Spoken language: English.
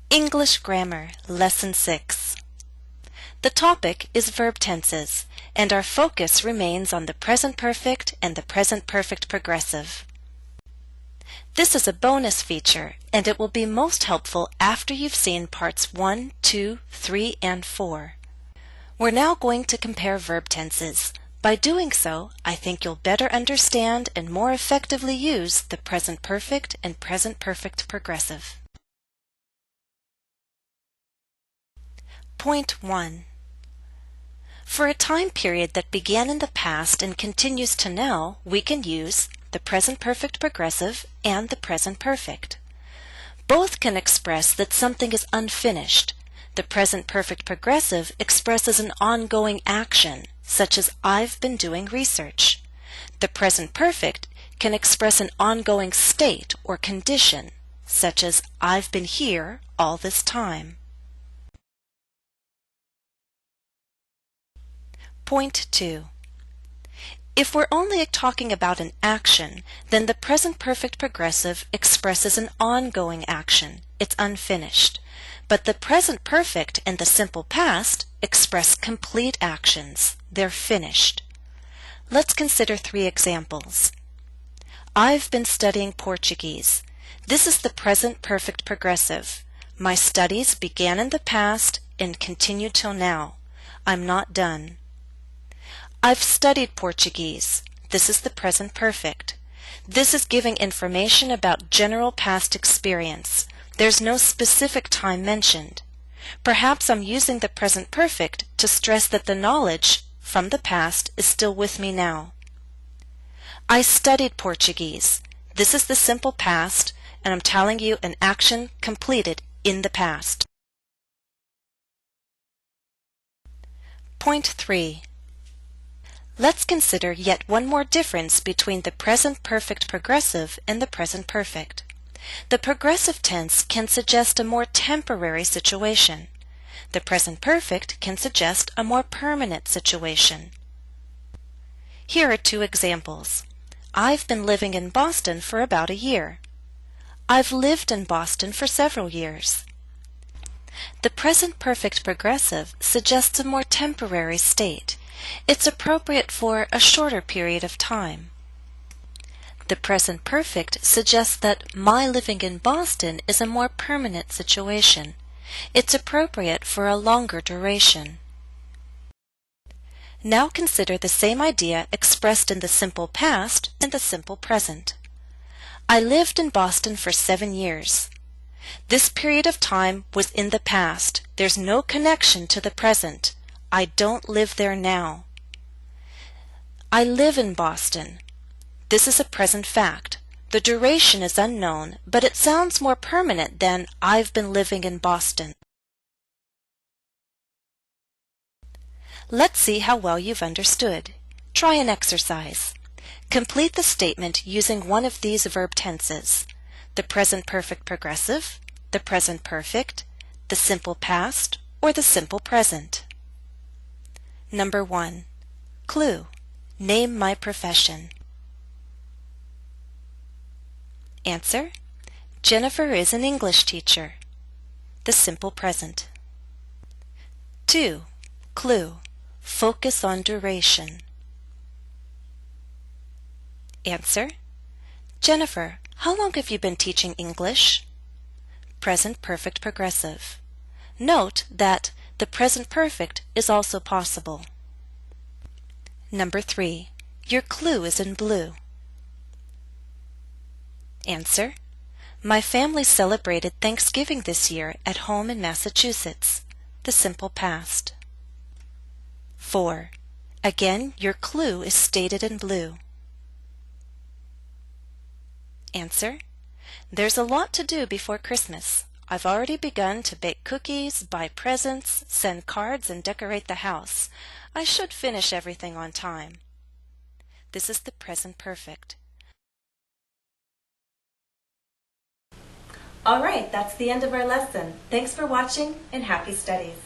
English Grammar, Lesson 6. The topic is verb tenses, and our focus remains on the present perfect and the present perfect progressive. This is a bonus feature, and it will be most helpful after you've seen parts 1, 2, 3, and 4. We're now going to compare verb tenses. By doing so, I think you'll better understand and more effectively use the present perfect and present perfect progressive. Point 1. For a time period that began in the past and continues to now, we can use the present perfect progressive and the present perfect. Both can express that something is unfinished. The present perfect progressive expresses an ongoing action, such as I've been doing research. The present perfect can express an ongoing state or condition, such as I've been here all this time. Point 2. If we're only talking about an action, then the present perfect progressive expresses an ongoing action. It's unfinished. But the present perfect and the simple past express complete actions. They're finished. Let's consider 3 examples. I've been studying Portuguese. This is the present perfect progressive. My studies began in the past and continue till now. I'm not done. I've studied Portuguese. This is the present perfect. This is giving information about general past experience. There's no specific time mentioned. Perhaps I'm using the present perfect to stress that the knowledge from the past is still with me now. I studied Portuguese. This is the simple past, and I'm telling you an action completed in the past. Point 3. Let's consider yet one more difference between the present perfect progressive and the present perfect. The progressive tense can suggest a more temporary situation. The present perfect can suggest a more permanent situation. Here are 2 examples. I've been living in Boston for about a year. I've lived in Boston for several years. The present perfect progressive suggests a more temporary state. It's appropriate for a shorter period of time. The present perfect suggests that my living in Boston is a more permanent situation. It's appropriate for a longer duration. Now consider the same idea expressed in the simple past and the simple present. I lived in Boston for 7 years. This period of time was in the past. There's no connection to the present. I don't live there now. I live in Boston. This is a present fact. The duration is unknown, but it sounds more permanent than I've been living in Boston. Let's see how well you've understood. Try an exercise. Complete the statement using one of these verb tenses: the present perfect progressive, the present perfect, the simple past, or the simple present. Number 1. Clue. Name my profession. Answer. Jennifer is an English teacher. The simple present. 2. Clue. Focus on duration. Answer. Jennifer, how long have you been teaching English? Present perfect progressive. Note that the present perfect is also possible. Number 3. Your clue is in blue. Answer. My family celebrated Thanksgiving this year at home in Massachusetts. The simple past. 4. Again, your clue is stated in blue. Answer. There's a lot to do before Christmas. I've already begun to bake cookies, buy presents, send cards, and decorate the house. I should finish everything on time. This is the present perfect. All right, that's the end of our lesson. Thanks for watching and happy studies.